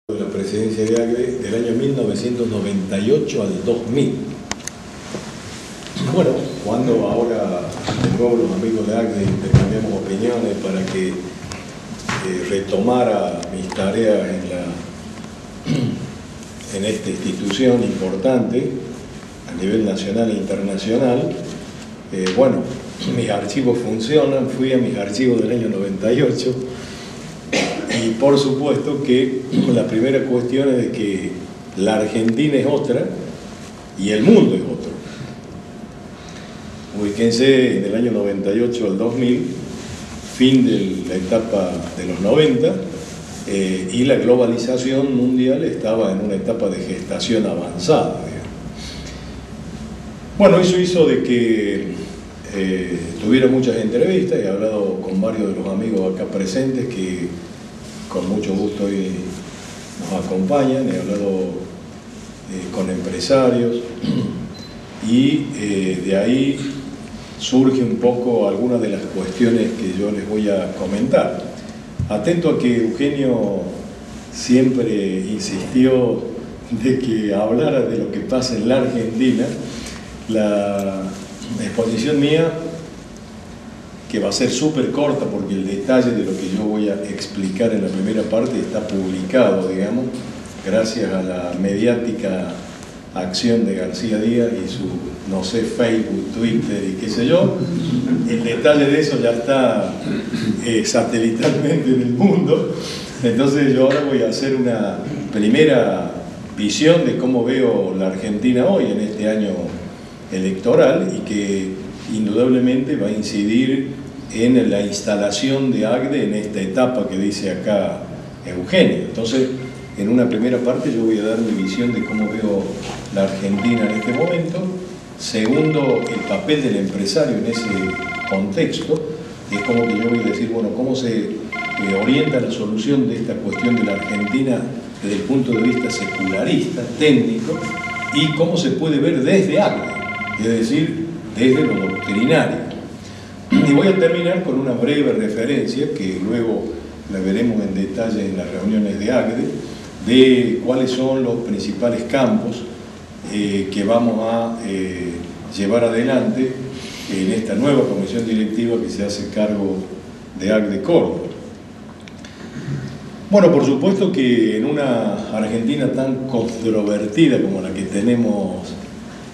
de la presidencia de ACDE del año 1998 al 2000. Bueno, cuando ahora de nuevo los amigos de ACDE intercambiamos opiniones para que retomara mis tareas en esta institución importante a nivel nacional e internacional, bueno, mis archivos funcionan, fui a mis archivos del año 98. Y por supuesto que la primera cuestión es de que la Argentina es otra y el mundo es otro. Ubíquense en el año 98 al 2000, fin de la etapa de los 90, y la globalización mundial estaba en una etapa de gestación avanzada. Bueno, eso hizo de que tuviera muchas entrevistas. He hablado con varios de los amigos acá presentes que con mucho gusto hoy nos acompañan. He hablado con empresarios y de ahí surge un poco algunas de las cuestiones que yo les voy a comentar. Atento a que Eugenio siempre insistió de que hablara de lo que pasa en la Argentina. La exposición mía, que va a ser súper corta porque el detalle de lo que yo voy a explicar en la primera parte está publicado, digamos, gracias a la mediática acción de García Díaz y su, no sé, Facebook, Twitter y qué sé yo. El detalle de eso ya está satelitalmente en el mundo. Entonces yo ahora voy a hacer una primera visión de cómo veo la Argentina hoy en este año electoral y que indudablemente va a incidir en la instalación de ACDE en esta etapa que dice acá Eugenio. Entonces, en una primera parte yo voy a dar mi visión de cómo veo la Argentina en este momento. Segundo, el papel del empresario en ese contexto. Es como que yo voy a decir, bueno, cómo se orienta la solución de esta cuestión de la Argentina desde el punto de vista secularista, técnico, y cómo se puede ver desde ACDE, es decir, desde lo doctrinario. Y voy a terminar con una breve referencia, que luego la veremos en detalle en las reuniones de ACDE, de cuáles son los principales campos que vamos a llevar adelante en esta nueva comisión directiva que se hace cargo de ACDE Córdoba. Bueno, por supuesto que en una Argentina tan controvertida como la que tenemos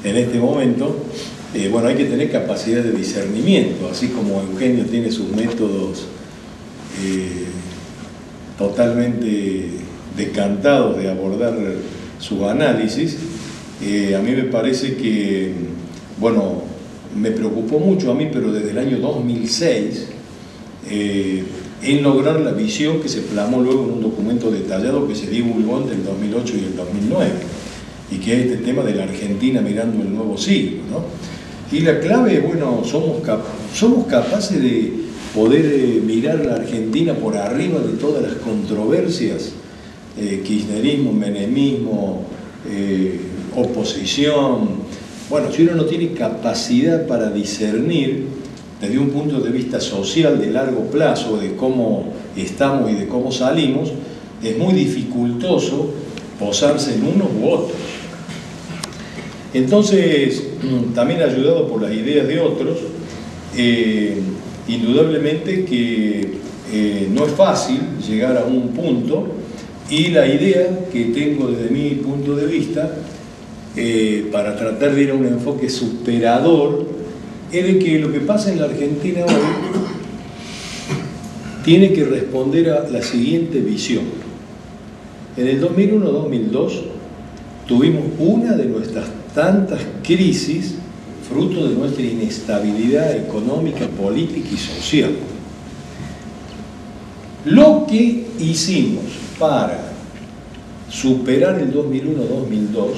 en este momento, bueno, hay que tener capacidad de discernimiento, así como Eugenio tiene sus métodos totalmente decantados de abordar su análisis. A mí me parece que, bueno, me preocupó mucho a mí, pero desde el año 2006, en lograr la visión que se plasmó luego en un documento detallado que se divulgó entre el 2008 y el 2009, y que es este tema de la Argentina mirando el nuevo siglo, ¿no? Y la clave, bueno, somos capaces de poder mirar la Argentina por arriba de todas las controversias, kirchnerismo, menemismo, oposición. Bueno, si uno no tiene capacidad para discernir desde un punto de vista social de largo plazo de cómo estamos y de cómo salimos, es muy dificultoso posarse en unos u otros. Entonces, también ayudado por las ideas de otros, indudablemente que no es fácil llegar a un punto, y la idea que tengo desde mi punto de vista, para tratar de ir a un enfoque superador, es de que lo que pasa en la Argentina hoy tiene que responder a la siguiente visión. En el 2001-2002 tuvimos una de nuestras tantas crisis fruto de nuestra inestabilidad económica, política y social. Lo que hicimos para superar el 2001-2002,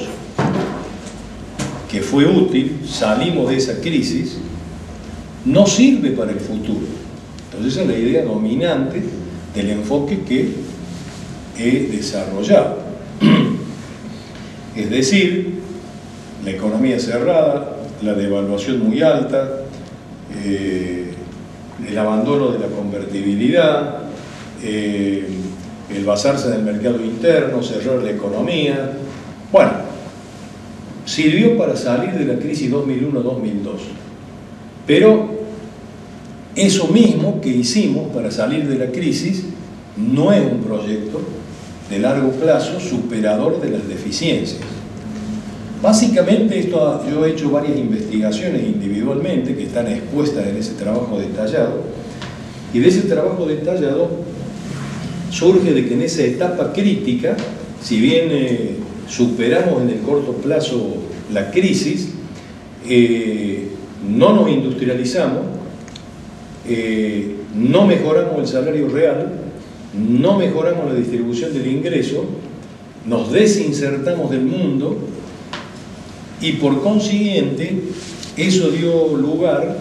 que fue útil, salimos de esa crisis, no sirve para el futuro. Entonces esa es la idea dominante del enfoque que he desarrollado. Es decir, la economía cerrada, la devaluación muy alta, el abandono de la convertibilidad, el basarse en el mercado interno, cerrar la economía. Bueno, sirvió para salir de la crisis 2001-2002. Pero eso mismo que hicimos para salir de la crisis no es un proyecto de largo plazo superador de las deficiencias. Básicamente yo he hecho varias investigaciones individualmente que están expuestas en ese trabajo detallado, y de ese trabajo detallado surge de que en esa etapa crítica, si bien superamos en el corto plazo la crisis, no nos industrializamos, no mejoramos el salario real, no mejoramos la distribución del ingreso, nos desinsertamos del mundo y por consiguiente eso dio lugar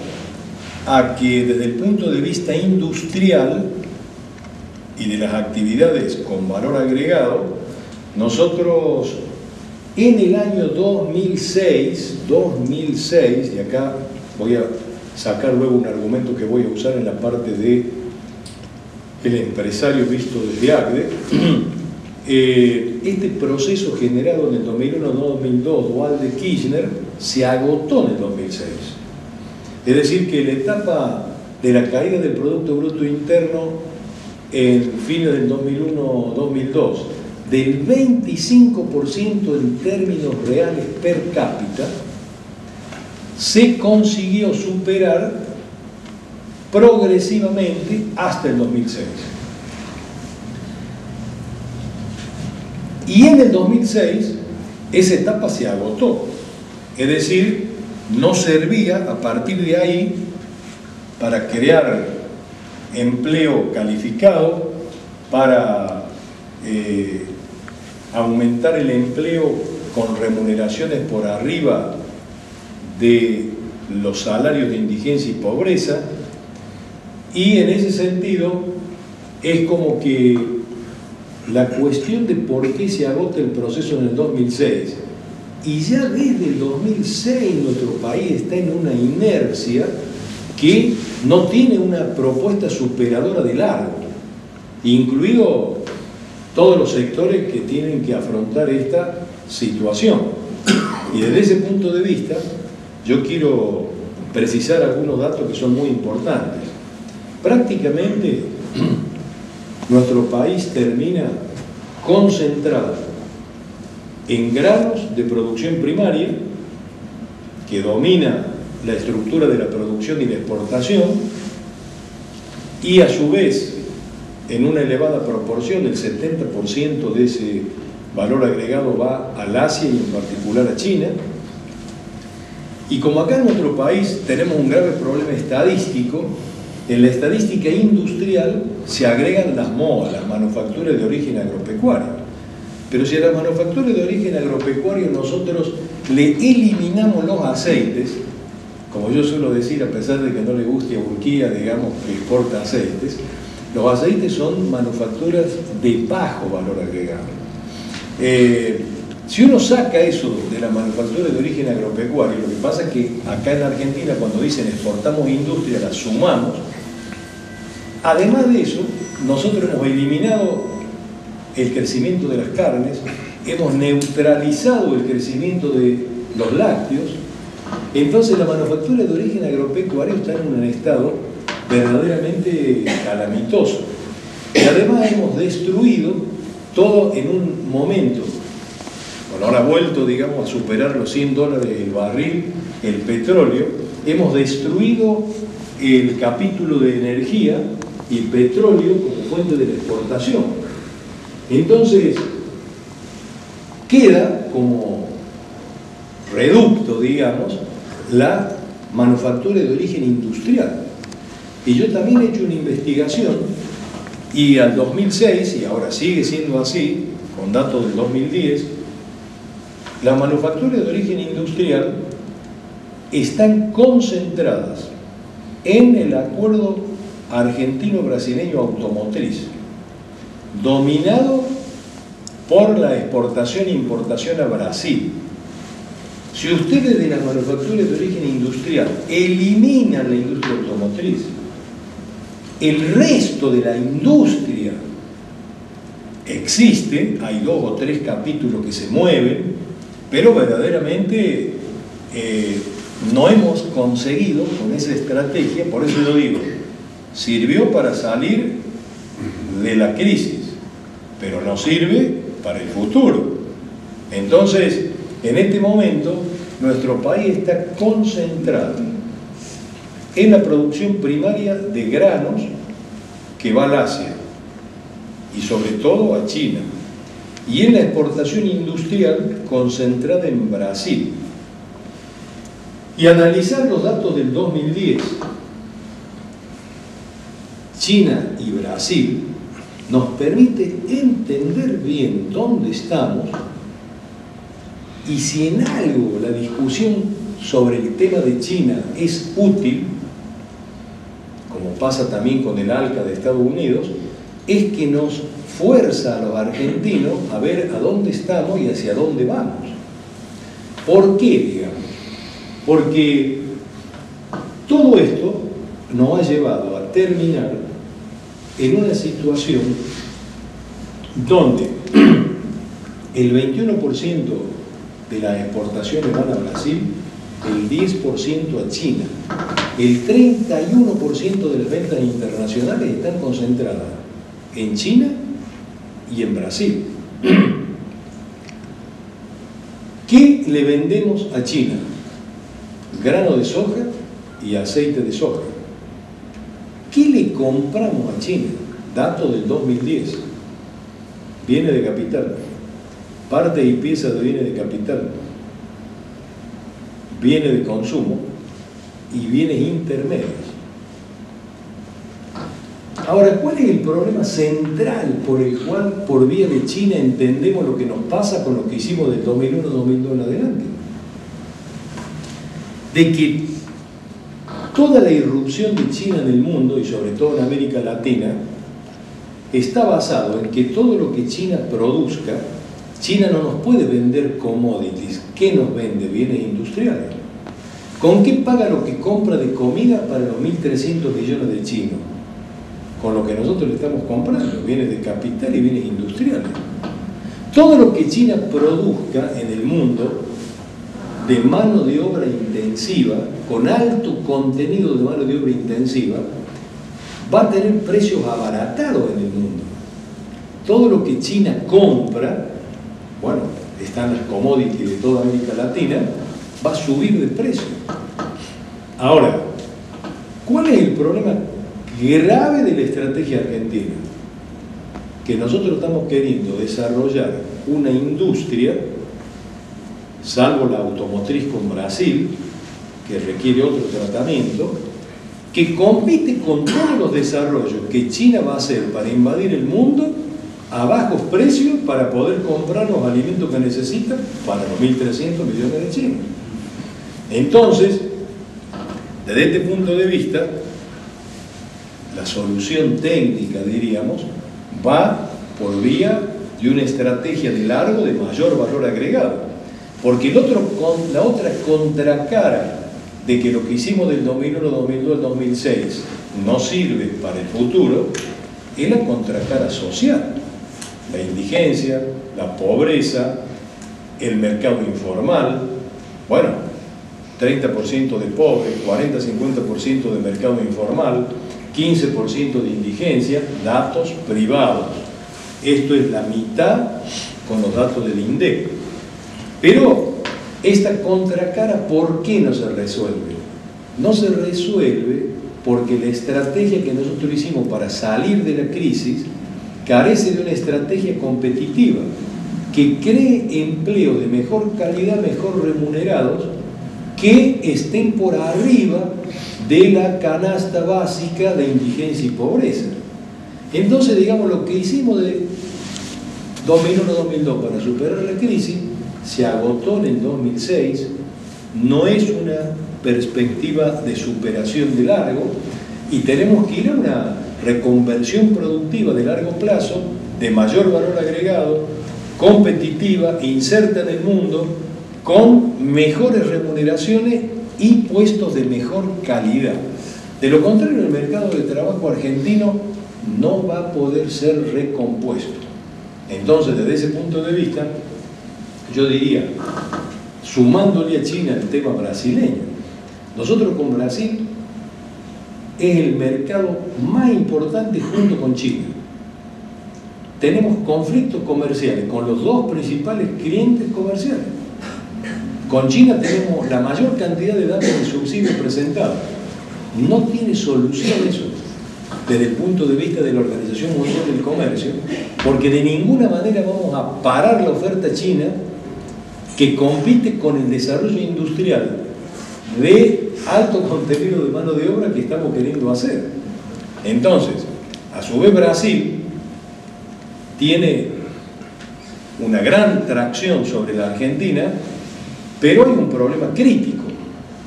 a que desde el punto de vista industrial y de las actividades con valor agregado, nosotros en el año 2006, y acá voy a sacar luego un argumento que voy a usar en la parte de el empresario visto desde ACDE, este proceso generado en el 2001-2002, dual de Kirchner, se agotó en el 2006. Es decir, que la etapa de la caída del Producto Bruto Interno en fines del 2001-2002, del 25% en términos reales per cápita, se consiguió superar progresivamente hasta el 2006. Y en el 2006 esa etapa se agotó, es decir, no servía a partir de ahí para crear empleo calificado, para aumentar el empleo con remuneraciones por arriba de los salarios de indigencia y pobreza, y en ese sentido es como que la cuestión de por qué se agota el proceso en el 2006, y ya desde el 2006 nuestro país está en una inercia que no tiene una propuesta superadora de largo, incluido todos los sectores que tienen que afrontar esta situación. Y desde ese punto de vista yo quiero precisar algunos datos que son muy importantes. Prácticamente nuestro país termina concentrado en granos de producción primaria, que domina la estructura de la producción y la exportación, y a su vez en una elevada proporción, el 70% de ese valor agregado va al Asia y en particular a China. Y como acá en nuestro país tenemos un grave problema estadístico, en la estadística industrial se agregan las MOA, las manufacturas de origen agropecuario. Pero si a las manufacturas de origen agropecuario nosotros le eliminamos los aceites, como yo suelo decir, a pesar de que no le guste a Urquía, digamos, que exporta aceites, los aceites son manufacturas de bajo valor agregado. Si uno saca eso de la manufactura de origen agropecuario, lo que pasa es que acá en Argentina, cuando dicen exportamos industria, la sumamos. Además de eso, nosotros hemos eliminado el crecimiento de las carnes, hemos neutralizado el crecimiento de los lácteos. Entonces la manufactura de origen agropecuario está en un estado verdaderamente calamitoso. Y además hemos destruido todo en un momento. Bueno, ahora ha vuelto, digamos, a superar los $100 el barril, el petróleo. Hemos destruido el capítulo de energía y petróleo como fuente de la exportación. Entonces, queda como reducto, digamos, la manufactura de origen industrial. Y yo también he hecho una investigación, y al 2006, y ahora sigue siendo así, con datos del 2010, las manufacturas de origen industrial están concentradas en el acuerdo argentino-brasileño automotriz, dominado por la exportación e importación a Brasil. Si ustedes de las manufacturas de origen industrial eliminan la industria automotriz, el resto de la industria existe, hay 2 o 3 capítulos que se mueven, pero verdaderamente no hemos conseguido con esa estrategia. Por eso yo digo, sirvió para salir de la crisis, pero no sirve para el futuro. Entonces, en este momento, nuestro país está concentrado en la producción primaria de granos que va al Asia y sobre todo a China, y en la exportación industrial concentrada en Brasil. Y analizar los datos del 2010, China y Brasil, nos permite entender bien dónde estamos y si en algo la discusión sobre el tema de China es útil, como pasa también con el ALCA de Estados Unidos, es que nos fuerza a los argentinos a ver a dónde estamos y hacia dónde vamos. ¿Por qué, digamos? Porque todo esto nos ha llevado a terminar en una situación donde el 21% de las exportaciones van a Brasil, el 10% a China, el 31% de las ventas internacionales están concentradas en China y en Brasil. ¿Qué le vendemos a China? Grano de soja y aceite de soja. ¿Qué le compramos a China? Datos del 2010. Viene de capital. Parte y pieza viene de capital. Viene de consumo y bienes intermedios. Ahora, ¿cuál es el problema central por el cual, por vía de China, entendemos lo que nos pasa con lo que hicimos del 2001-2002 en adelante? De que toda la irrupción de China en el mundo, y sobre todo en América Latina, está basado en que todo lo que China produzca, China no nos puede vender commodities. ¿Qué nos vende? Bienes industriales. ¿Con qué paga lo que compra de comida para los 1.300 millones de chinos? Con lo que nosotros le estamos comprando, bienes de capital y bienes industriales. Todo lo que China produzca en el mundo de mano de obra intensiva, con alto contenido de mano de obra intensiva, va a tener precios abaratados en el mundo. Todo lo que China compra, bueno, están las commodities de toda América Latina, va a subir de precio. Ahora, ¿cuál es el problema grave de la estrategia argentina? Que nosotros estamos queriendo desarrollar una industria, salvo la automotriz con Brasil, que requiere otro tratamiento, que compite con todos los desarrollos que China va a hacer para invadir el mundo a bajos precios para poder comprar los alimentos que necesita para los 1.300 millones de chinos. Entonces, desde este punto de vista, la solución técnica, diríamos, va por vía de una estrategia de largo de mayor valor agregado. Porque la otra contracara de que lo que hicimos del 2001, 2002, 2006 no sirve para el futuro, es la contracara social. La indigencia, la pobreza, el mercado informal, bueno, 30% de pobres, 40-50% de mercado informal, 15% de indigencia, datos privados. Esto es la mitad con los datos del INDEC. Pero esta contracara, ¿por qué no se resuelve? No se resuelve porque la estrategia que nosotros hicimos para salir de la crisis carece de una estrategia competitiva que cree empleo de mejor calidad, mejor remunerados, que estén por arriba de la canasta básica de indigencia y pobreza. Entonces, digamos, lo que hicimos de 2001-2002 para superar la crisis se agotó en el 2006, no es una perspectiva de superación de largo, y tenemos que ir a una reconversión productiva de largo plazo, de mayor valor agregado, competitiva, inserta en el mundo, con mejores remuneraciones y puestos de mejor calidad. De lo contrario, el mercado de trabajo argentino no va a poder ser recompuesto. Entonces, desde ese punto de vista, yo diría, sumándole a China el tema brasileño, nosotros con Brasil es el mercado más importante junto con China. Tenemos conflictos comerciales con los dos principales clientes comerciales. Con China tenemos la mayor cantidad de datos de subsidios presentados. No tiene solución eso desde el punto de vista de la Organización Mundial del Comercio, porque de ninguna manera vamos a parar la oferta china que compite con el desarrollo industrial de alto contenido de mano de obra que estamos queriendo hacer. Entonces, a su vez Brasil tiene una gran tracción sobre la Argentina, pero hay un problema crítico.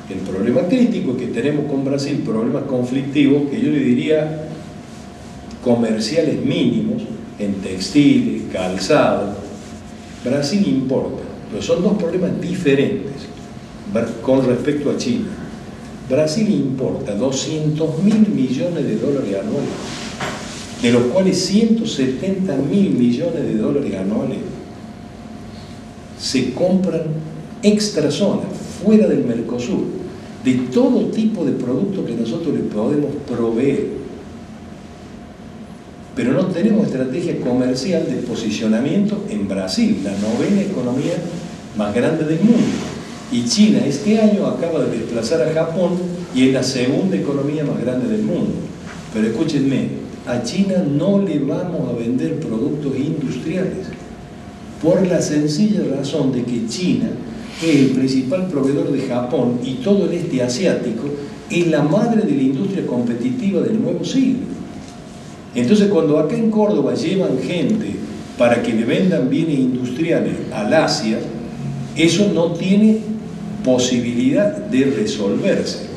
El problema crítico es que tenemos con Brasil problemas conflictivos que yo le diría comerciales mínimos en textiles, calzado. Brasil importa, pero son dos problemas diferentes con respecto a China. Brasil importa 200.000 millones de dólares anuales, de los cuales 170.000 millones de dólares anuales se compran extra zona, fuera del Mercosur, de todo tipo de productos que nosotros les podemos proveer. Pero no tenemos estrategia comercial de posicionamiento en Brasil, la novena economía más grande del mundo. Y China este año acaba de desplazar a Japón y es la segunda economía más grande del mundo. Pero escúchenme, a China no le vamos a vender productos industriales, por la sencilla razón de que China es el principal proveedor de Japón y todo el este asiático es la madre de la industria competitiva del nuevo siglo. Entonces, cuando acá en Córdoba llevan gente para que le vendan bienes industriales al Asia, eso no tiene posibilidad de resolverse.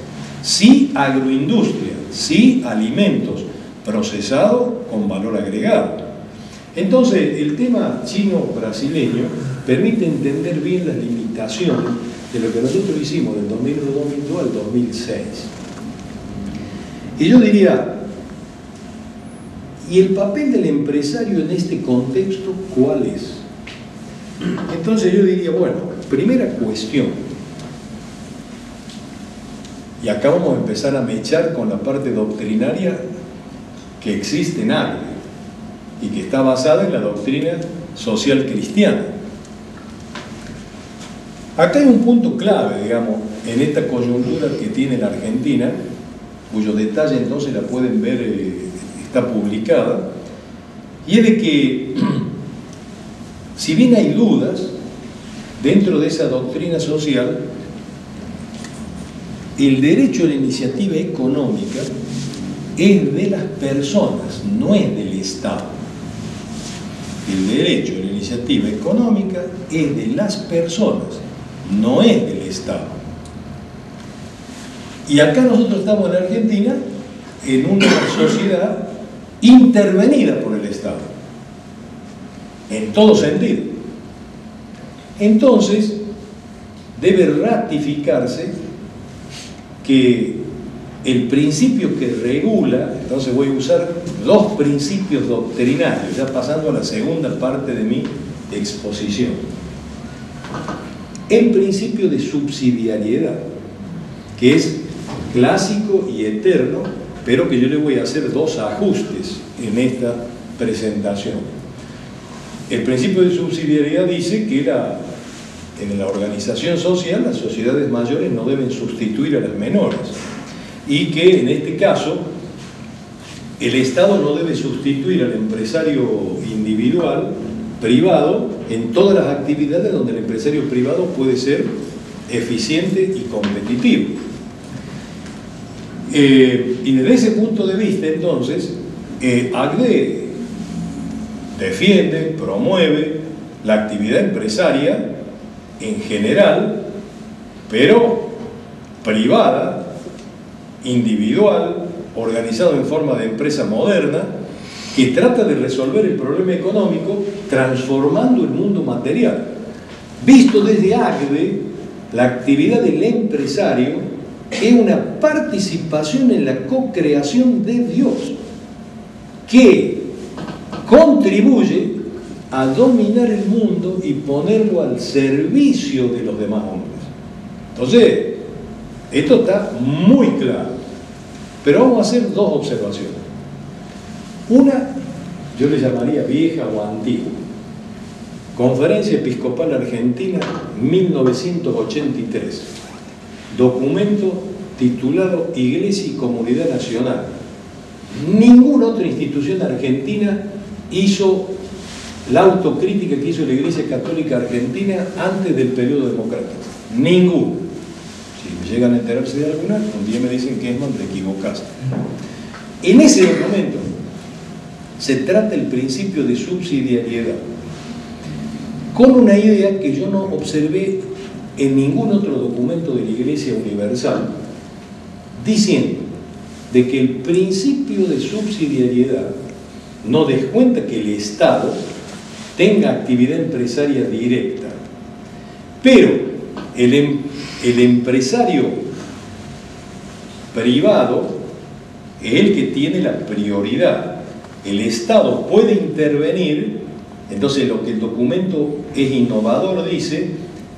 Sí agroindustria, sí alimentos procesados con valor agregado. Entonces, el tema chino-brasileño permite entender bien las limitaciones de lo que nosotros hicimos del 2002 al 2006. Y yo diría, ¿y el papel del empresario en este contexto cuál es? Entonces yo diría, bueno, primera cuestión, y acá vamos a empezar a mechar con la parte doctrinaria que existe en AGDE y que está basada en la doctrina social cristiana. Acá hay un punto clave, digamos, en esta coyuntura que tiene la Argentina, cuyo detalle entonces la pueden ver, está publicada, y es de que, si bien hay dudas dentro de esa doctrina social, el derecho a la iniciativa económica es de las personas, no es del Estado. El derecho a la iniciativa económica es de las personas, no es del Estado. Y acá nosotros estamos en Argentina en una sociedad intervenida por el Estado, en todo sentido. Entonces, debe ratificarse que el principio que regula, entonces voy a usar dos principios doctrinarios, ya pasando a la segunda parte de mi exposición. El principio de subsidiariedad, que es clásico y eterno, pero que yo le voy a hacer dos ajustes en esta presentación. El principio de subsidiariedad dice que en la organización social las sociedades mayores no deben sustituir a las menores y que en este caso el Estado no debe sustituir al empresario individual, privado, en todas las actividades donde el empresario privado puede ser eficiente y competitivo. Y desde ese punto de vista, entonces, AGDE defiende, promueve la actividad empresaria en general, pero privada, individual, organizado en forma de empresa moderna, que trata de resolver el problema económico transformando el mundo material. Visto desde AGDE, la actividad del empresario es una participación en la co-creación de Dios, que contribuye a dominar el mundo y ponerlo al servicio de los demás hombres. Entonces, esto está muy claro. Pero vamos a hacer dos observaciones. Una, yo le llamaría vieja o antigua. Conferencia Episcopal Argentina, 1983. Documento titulado Iglesia y Comunidad Nacional. Ninguna otra institución argentina hizo la autocrítica que hizo la Iglesia Católica Argentina antes del periodo democrático. Ninguno. Si llegan a enterarse de alguna, un día me dicen que es más, te equivocaste. En ese documento se trata el principio de subsidiariedad, con una idea que yo no observé en ningún otro documento de la Iglesia Universal, diciendo de que el principio de subsidiariedad no descuenta que el Estado tenga actividad empresaria directa, pero el empresario privado es el que tiene la prioridad. El Estado puede intervenir. Entonces lo que el documento es innovador dice,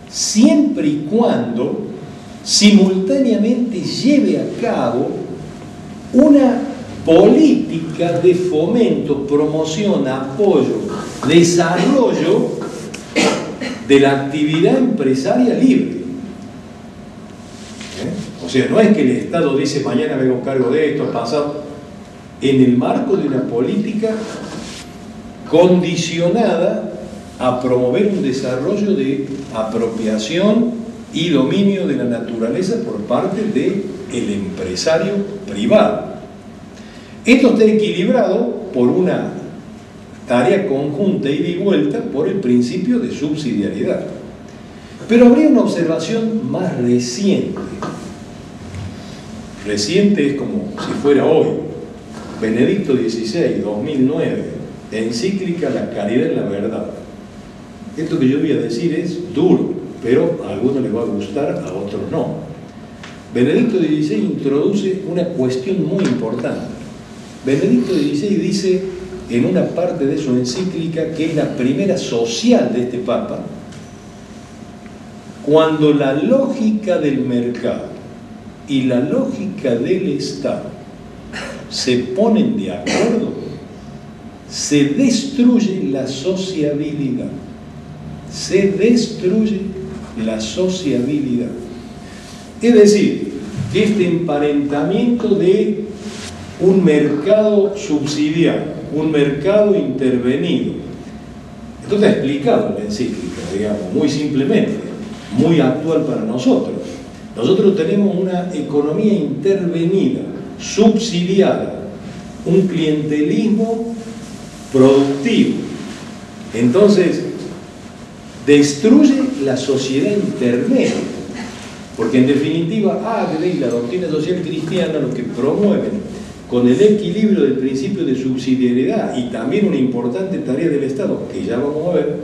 siempre y cuando simultáneamente lleve a cabo una política de fomento, promoción, apoyo, desarrollo de la actividad empresaria libre. O sea, no es que el Estado dice mañana me hago cargo de esto, pasado, en el marco de una política condicionada a promover un desarrollo de apropiación y dominio de la naturaleza por parte del empresario privado. Esto está equilibrado por una tarea conjunta ida y vuelta por el principio de subsidiariedad. Pero habría una observación más reciente. Reciente es como si fuera hoy. Benedicto XVI, 2009, encíclica La Caridad en la Verdad. Esto que yo voy a decir es duro, pero a algunos les va a gustar, a otros no. Benedicto XVI introduce una cuestión muy importante. Benedicto XVI dice en una parte de su encíclica, que es la primera social de este Papa, cuando la lógica del mercado y la lógica del Estado se ponen de acuerdo, se destruye la sociabilidad. Se destruye la sociabilidad. Es decir, que este emparentamiento de un mercado subsidiario, un mercado intervenido, esto está explicado en la encíclica, digamos, muy simplemente, muy actual para nosotros. Nosotros tenemos una economía intervenida, subsidiada, un clientelismo productivo. Entonces, destruye la sociedad intermedia, porque en definitiva, la doctrina social cristiana lo que promueven con el equilibrio del principio de subsidiariedad y también una importante tarea del Estado, que ya vamos a ver,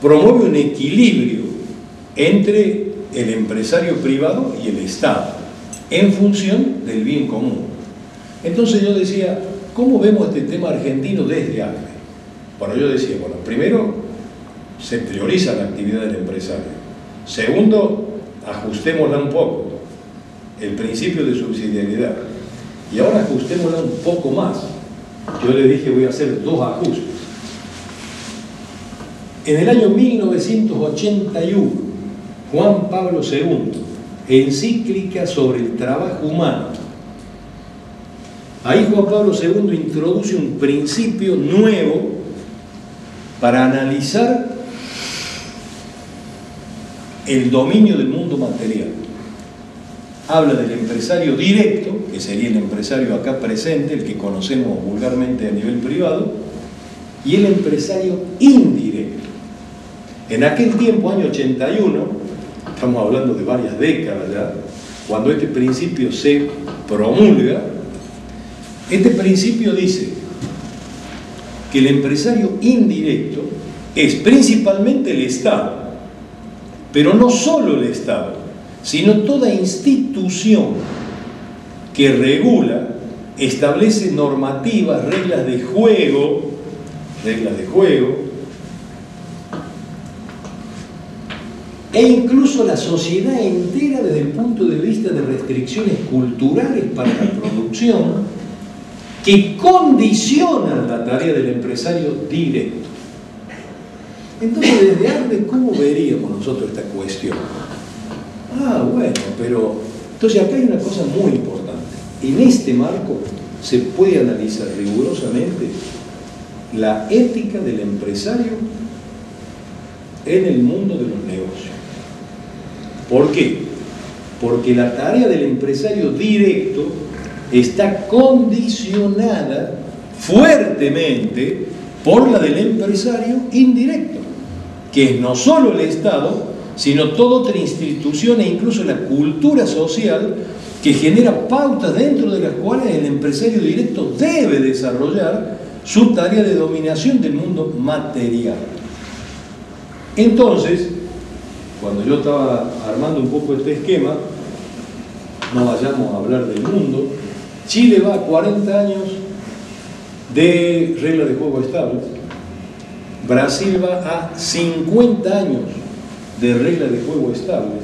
promueve un equilibrio entre el empresario privado y el Estado, en función del bien común. Entonces yo decía, ¿cómo vemos este tema argentino desde ACRE? Bueno, yo decía, bueno, primero, se prioriza la actividad del empresario. Segundo, ajustémosla un poco, el principio de subsidiariedad. Y ahora ajustémosla un poco más. Yo le dije, voy a hacer dos ajustes. En el año 1981, Juan Pablo II, encíclica sobre el trabajo humano. Ahí Juan Pablo II introduce un principio nuevo para analizar el dominio del mundo material. Habla del empresario directo, que sería el empresario acá presente, el que conocemos vulgarmente a nivel privado, y el empresario indirecto. En aquel tiempo, año 81, estamos hablando de varias décadas ya, cuando este principio se promulga, este principio dice que el empresario indirecto es principalmente el Estado, pero no solo el Estado, sino toda institución que regula, establece normativas, reglas de juego reglas de juego, e incluso la sociedad entera desde el punto de vista de restricciones culturales para la producción que condicionan la tarea del empresario directo. Entonces, desde antes, ¿cómo veríamos nosotros esta cuestión? Bueno, pero entonces acá hay una cosa muy importante. En este marco se puede analizar rigurosamente la ética del empresario en el mundo de los negocios. ¿Por qué? Porque la tarea del empresario directo está condicionada fuertemente por la del empresario indirecto, que es no solo el Estado, sino toda otra institución e incluso la cultura social que genera pautas dentro de las cuales el empresario directo debe desarrollar su tarea de dominación del mundo material. Entonces, cuando yo estaba armando un poco este esquema, no vayamos a hablar del mundo, Chile va a 40 años de reglas de juego estables, Brasil va a 50 años de reglas de juego estables,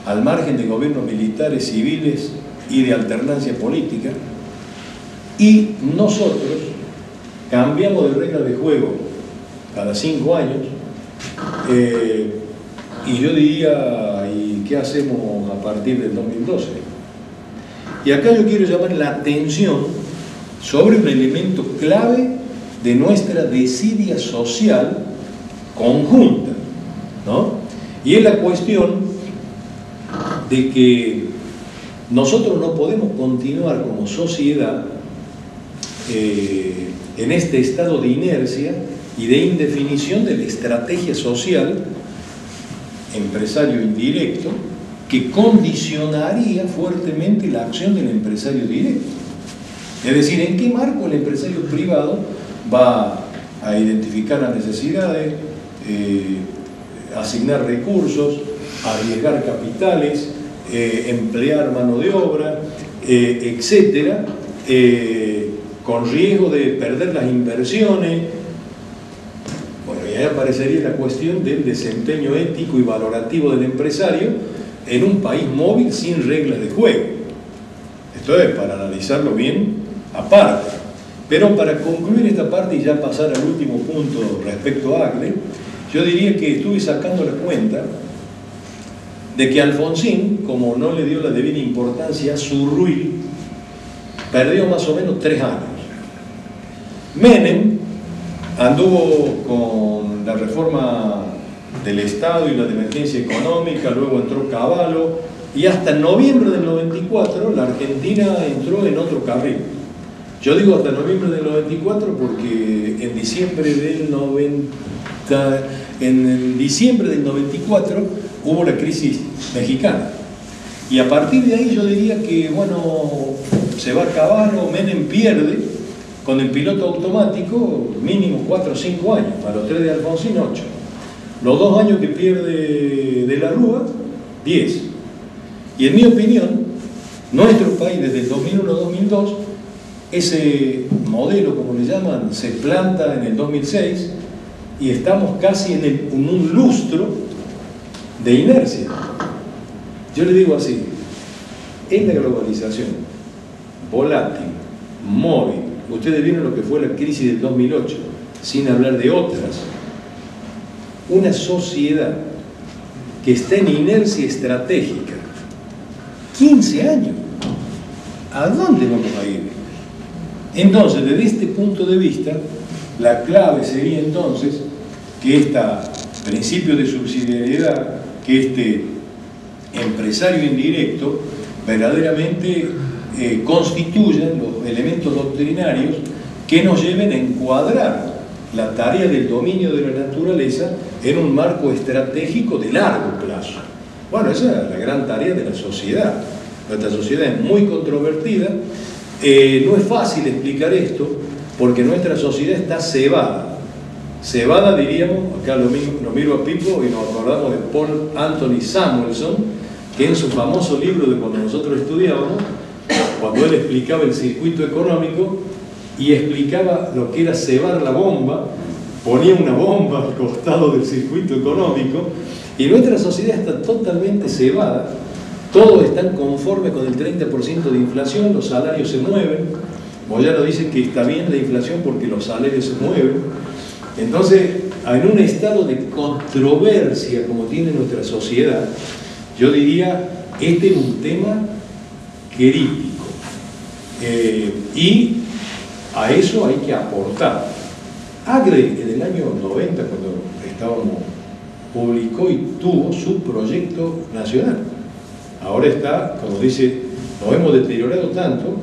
al margen de gobiernos militares, civiles y de alternancia política, y nosotros cambiamos de reglas de juego cada 5 años, y yo diría, ¿y qué hacemos a partir del 2012? Y acá yo quiero llamar la atención sobre un elemento clave de nuestra desidia social conjunta, ¿no? Y es la cuestión de que nosotros no podemos continuar como sociedad en este estado de inercia y de indefinición de la estrategia social, empresario indirecto, que condicionaría fuertemente la acción del empresario directo. Es decir, ¿en qué marco el empresario privado va a identificar las necesidades, asignar recursos, arriesgar capitales, emplear mano de obra, etcétera, con riesgo de perder las inversiones? Bueno, y ahí aparecería la cuestión del desempeño ético y valorativo del empresario en un país móvil sin reglas de juego. Esto es para analizarlo bien aparte. Pero para concluir esta parte y ya pasar al último punto respecto a ACDE, yo diría que estuve sacando la cuenta de que Alfonsín, como no le dio la debida importancia a su ruil, perdió más o menos 3 años. Menem anduvo con la reforma del Estado y la de emergencia económica, luego entró Cavallo, y hasta noviembre del 94 la Argentina entró en otro carril. Yo digo hasta noviembre del 94 porque en diciembre del 94 hubo la crisis mexicana. Y a partir de ahí yo diría que, bueno, se va a Cavallo, Menem pierde, con el piloto automático, mínimo 4 o 5 años, a los 3 de Alfonsín, 8. Los 2 años que pierde de la Rúa, 10. Y en mi opinión, nuestro país desde el 2001-2002, ese modelo, como le llaman, se planta en el 2006 y estamos casi en un lustro de inercia. Yo le digo así, en la globalización volátil, móvil, ustedes vieron lo que fue la crisis del 2008, sin hablar de otras, una sociedad que está en inercia estratégica, 15 años, ¿a dónde vamos a ir? Entonces, desde este punto de vista, la clave sería entonces que este principio de subsidiariedad, que este empresario indirecto verdaderamente constituyan los elementos doctrinarios que nos lleven a encuadrar la tarea del dominio de la naturaleza en un marco estratégico de largo plazo. Bueno, esa es la gran tarea de la sociedad. Nuestra sociedad es muy controvertida. No es fácil explicar esto porque nuestra sociedad está cebada. Cebada, diríamos, acá lo miro a Pipo y nos acordamos de Paul Anthony Samuelson, que en su famoso libro de cuando nosotros estudiábamos, cuando él explicaba el circuito económico y explicaba lo que era cebar la bomba, ponía una bomba al costado del circuito económico, y nuestra sociedad está totalmente cebada, todos están conformes con el 30% de inflación, los salarios se mueven, Moyano dice que está bien la inflación porque los salarios se mueven. Entonces, en un estado de controversia como tiene nuestra sociedad, yo diría, este es un tema crítico. Y a eso hay que aportar. Agre, en el año 90, cuando publicó y tuvo su proyecto nacional. Ahora está, como dice, nos hemos deteriorado tanto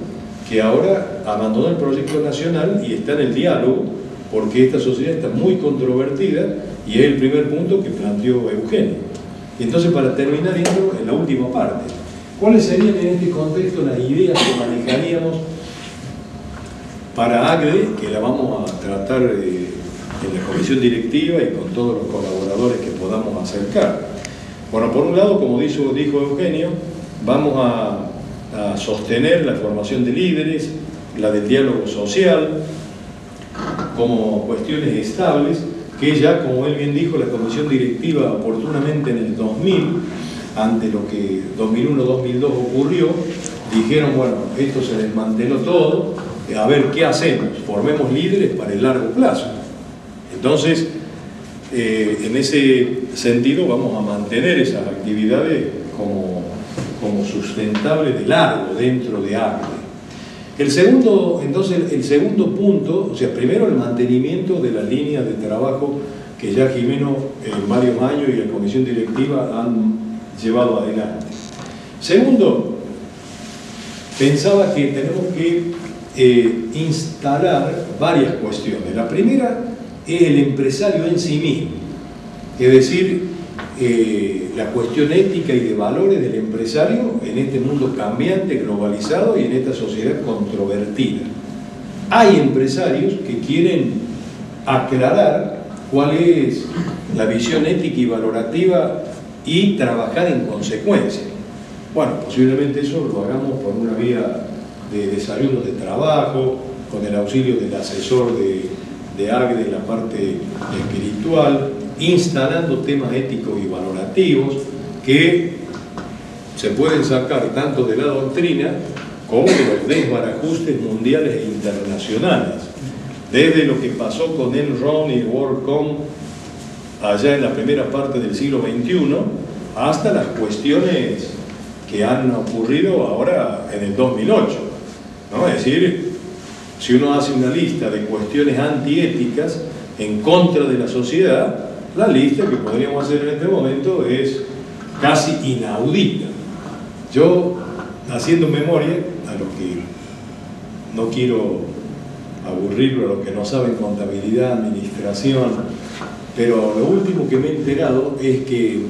que ahora abandonó el proyecto nacional y está en el diálogo, porque esta sociedad está muy controvertida y es el primer punto que planteó Eugenio. Y entonces, para terminar, entro en la última parte. ¿Cuáles serían en este contexto las ideas que manejaríamos para AGRE, que la vamos a tratar en la comisión directiva y con todos los colaboradores que podamos acercar? Bueno, por un lado, como dijo Eugenio, vamos a sostener la formación de líderes, la del diálogo social, como cuestiones estables, que ya, como él bien dijo, la comisión directiva oportunamente en el 2000, ante lo que 2001-2002 ocurrió, dijeron, bueno, esto se desmanteló todo, a ver, ¿qué hacemos? Formemos líderes para el largo plazo. Entonces, en ese sentido vamos a mantener esas actividades como sustentables de largo dentro de AGRE. El segundo punto, o sea, primero el mantenimiento de las líneas de trabajo que ya Jimeno en varios años y la comisión directiva han llevado adelante. Segundo, pensaba que tenemos que instalar varias cuestiones. La primera es el empresario en sí mismo, es decir, la cuestión ética y de valores del empresario en este mundo cambiante, globalizado y en esta sociedad controvertida. Hay empresarios que quieren aclarar cuál es la visión ética y valorativa y trabajar en consecuencia. Bueno, posiblemente eso lo hagamos por una vía de desayunos de trabajo, con el auxilio del asesor de AGRE de la parte espiritual, instalando temas éticos y valorativos que se pueden sacar tanto de la doctrina como de los desbarajustes mundiales e internacionales. Desde lo que pasó con Enron y WorldCom allá en la primera parte del siglo XXI, hasta las cuestiones que han ocurrido ahora en el 2008. ¿No? Es decir, si uno hace una lista de cuestiones antiéticas en contra de la sociedad, la lista que podríamos hacer en este momento es casi inaudita. Yo, haciendo memoria, a los que no quiero aburrirlo, a los que no saben contabilidad, administración, pero lo último que me he enterado es que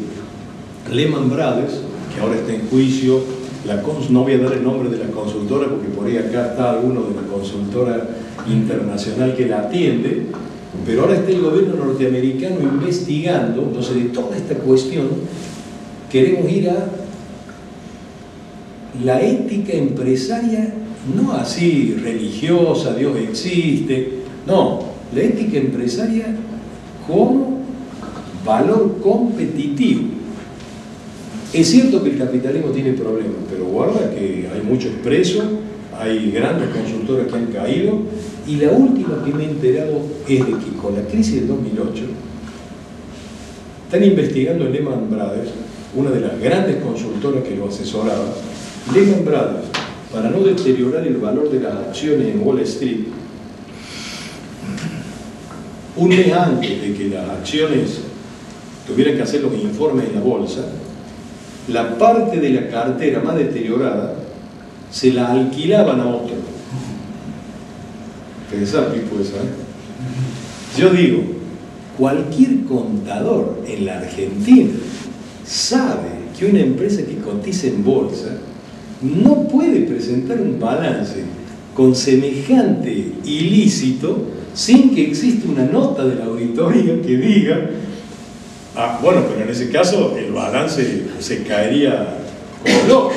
Lehman Brothers, que ahora está en juicio, no voy a dar el nombre de la consultora porque por ahí acá está alguno de la consultora internacional que la atiende, pero ahora está el gobierno norteamericano investigando. Entonces, de toda esta cuestión queremos ir a la ética empresaria, no así religiosa, Dios existe, no, la ética empresaria como valor competitivo. Es cierto que el capitalismo tiene problemas, pero guarda que hay muchos presos, hay grandes consultoras que han caído, y la última que me he enterado es de que con la crisis del 2008 están investigando en Lehman Brothers, una de las grandes consultoras que lo asesoraba. Lehman Brothers, para no deteriorar el valor de las acciones en Wall Street, un mes antes de que las acciones tuvieran que hacer los informes en la bolsa, la parte de la cartera más deteriorada se la alquilaban a otro. Pensar qué puede saber. Yo digo, cualquier contador en la Argentina sabe que una empresa que cotiza en bolsa no puede presentar un balance con semejante ilícito sin que exista una nota de la auditoría que diga, bueno, pero en ese caso el balance se caería como loco.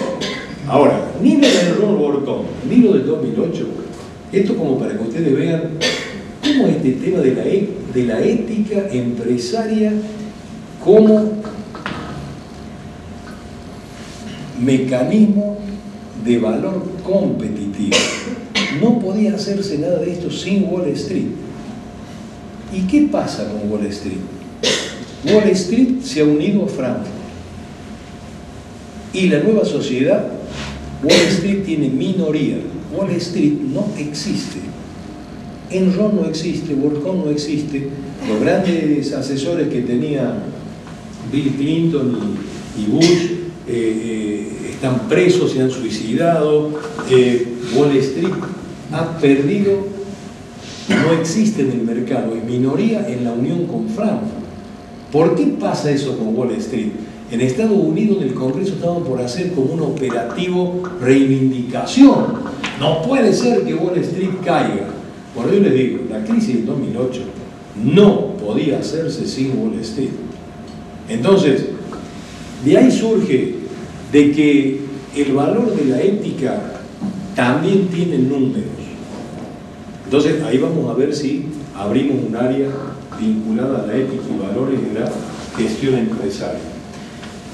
Ahora, ni lo del WorldCom, ni lo del 2008, Esto como para que ustedes vean cómo este tema de la ética empresaria como mecanismo de valor competitivo. No podía hacerse nada de esto sin Wall Street. ¿Y qué pasa con Wall Street? Wall Street se ha unido a Frankfurt. Y la nueva sociedad, Wall Street tiene minoría. Wall Street no existe. Enron no existe, WorldCom no existe. Los grandes asesores que tenía Bill Clinton y Bush están presos, se han suicidado. Wall Street ha perdido, no existe en el mercado, es minoría en la unión con Frankfurt. ¿Por qué pasa eso con Wall Street? En Estados Unidos, en el Congreso, estaban por hacer como un operativo reivindicación. No puede ser que Wall Street caiga. Por eso les digo, la crisis del 2008 no podía hacerse sin Wall Street. Entonces, de ahí surge de que el valor de la ética también tiene números. Entonces, ahí vamos a ver si abrimos un área vinculada a la ética y valores de la gestión empresaria.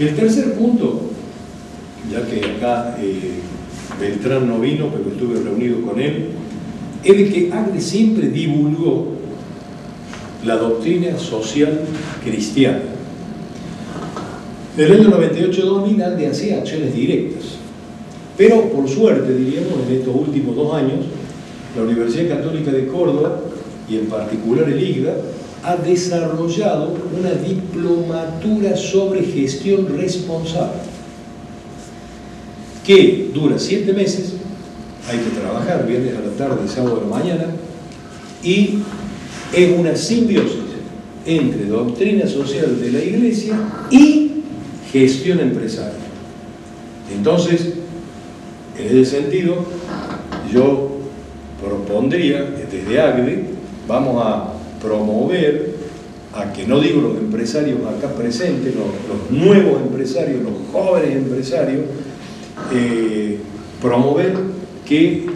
El tercer punto, ya que acá Beltrán no vino, pero estuve reunido con él, es de que ACDE siempre divulgó la doctrina social cristiana. En el año 98-2000 ACDE hacía acciones directas, pero por suerte, diríamos, en estos últimos 2 años, la Universidad Católica de Córdoba, y en particular el IGDA, ha desarrollado una diplomatura sobre gestión responsable, que dura 7 meses, hay que trabajar viernes a la tarde, sábado a la mañana, y es una simbiosis entre doctrina social de la Iglesia y gestión empresaria. Entonces, en ese sentido, yo propondría que desde ACDE vamos a promover a que, no digo los empresarios acá presentes, los nuevos empresarios, los jóvenes empresarios, promover que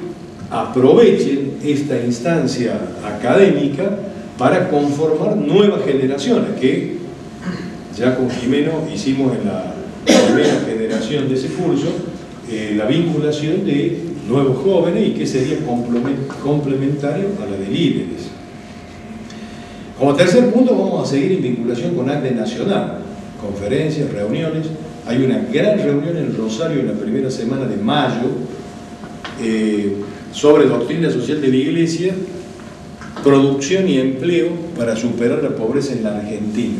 aprovechen esta instancia académica para conformar nuevas generaciones, que ya con Jimeno hicimos en la primera generación de ese curso la vinculación de nuevos jóvenes, y que sería complementario a la de líderes. Como tercer punto, vamos a seguir en vinculación con ACDE Nacional, conferencias, reuniones. Hay una gran reunión en Rosario en la primera semana de mayo sobre doctrina social de la Iglesia, producción y empleo para superar la pobreza en la Argentina.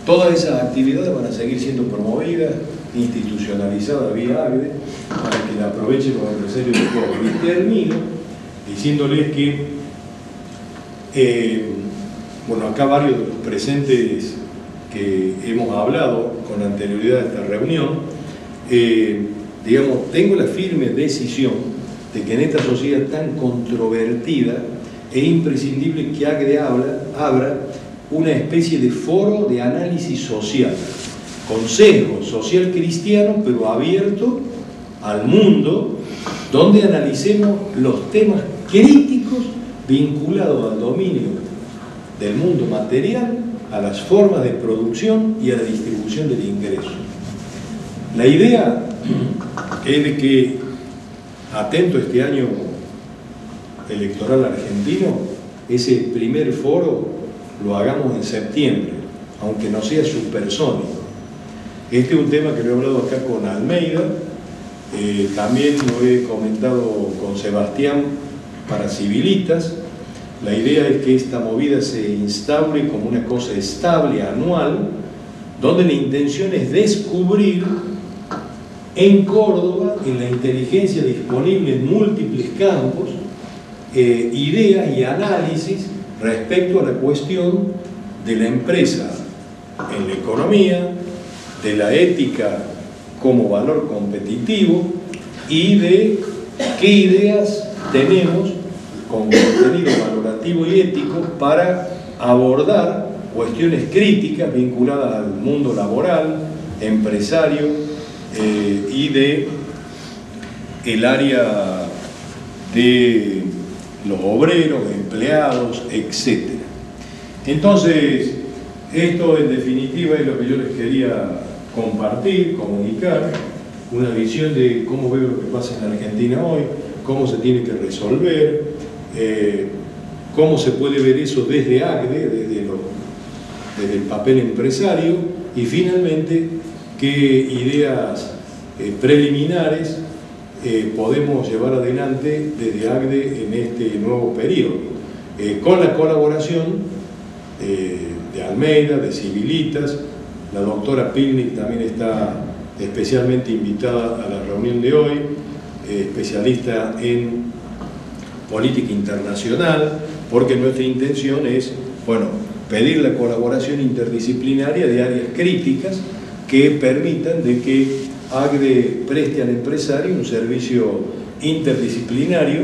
Todas esas actividades van a seguir siendo promovidas, institucionalizadas vía ACDE, para que la aprovechen los empresarios de todo. Y termino diciéndoles que, bueno, acá varios de los presentes que hemos hablado con anterioridad a esta reunión, digamos, tengo la firme decisión de que en esta sociedad tan controvertida es imprescindible que ACDE abra una especie de foro de análisis social, con sesgo social cristiano, pero abierto al mundo, donde analicemos los temas críticos vinculados al dominio del mundo material, a las formas de producción y a la distribución del ingreso. La idea es de que, atento a este año electoral argentino, ese primer foro lo hagamos en septiembre, aunque no sea supersónico. Este es un tema que lo he hablado acá con Almeida, también lo he comentado con Sebastián para Civilitas. La idea es que esta movida se instaure como una cosa estable, anual, donde la intención es descubrir en Córdoba, en la inteligencia disponible en múltiples campos, ideas y análisis respecto a la cuestión de la empresa en la economía, de la ética como valor competitivo y de qué ideas tenemos con contenido valorativo y ético para abordar cuestiones críticas vinculadas al mundo laboral, empresario y de el área de los obreros, empleados, etc. Entonces, esto en definitiva es lo que yo les quería compartir, comunicar, una visión de cómo veo lo que pasa en la Argentina hoy, cómo se tiene que resolver, cómo se puede ver eso desde ACDE, desde el papel empresario, y finalmente qué ideas preliminares podemos llevar adelante desde ACDE en este nuevo periodo, con la colaboración de Almeida, de Civilitas. La doctora Pilnik también está especialmente invitada a la reunión de hoy, especialista en política internacional, porque nuestra intención es, bueno, pedir la colaboración interdisciplinaria de áreas críticas que permitan de que ACDE preste al empresario un servicio interdisciplinario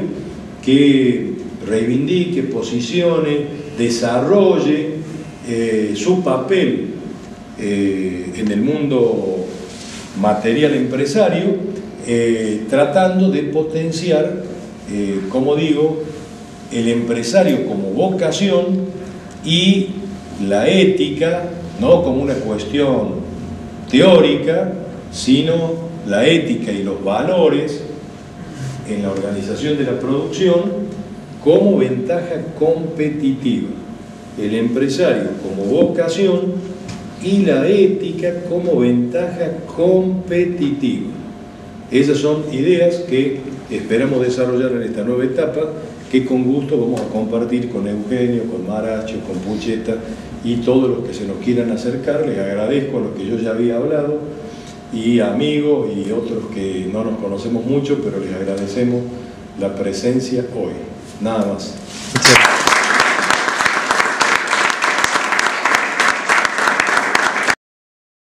que reivindique, posicione, desarrolle su papel en el mundo material empresario, tratando de potenciar, como digo, el empresario como vocación y la ética, no como una cuestión teórica, sino la ética y los valores en la organización de la producción como ventaja competitiva. El empresario como vocación y la ética como ventaja competitiva. Esas son ideas que esperamos desarrollar en esta nueva etapa, que con gusto vamos a compartir con Eugenio, con Maracho, con Pucheta y todos los que se nos quieran acercar. Les agradezco a los que yo ya había hablado, y amigos y otros que no nos conocemos mucho, pero les agradecemos la presencia hoy. Nada más.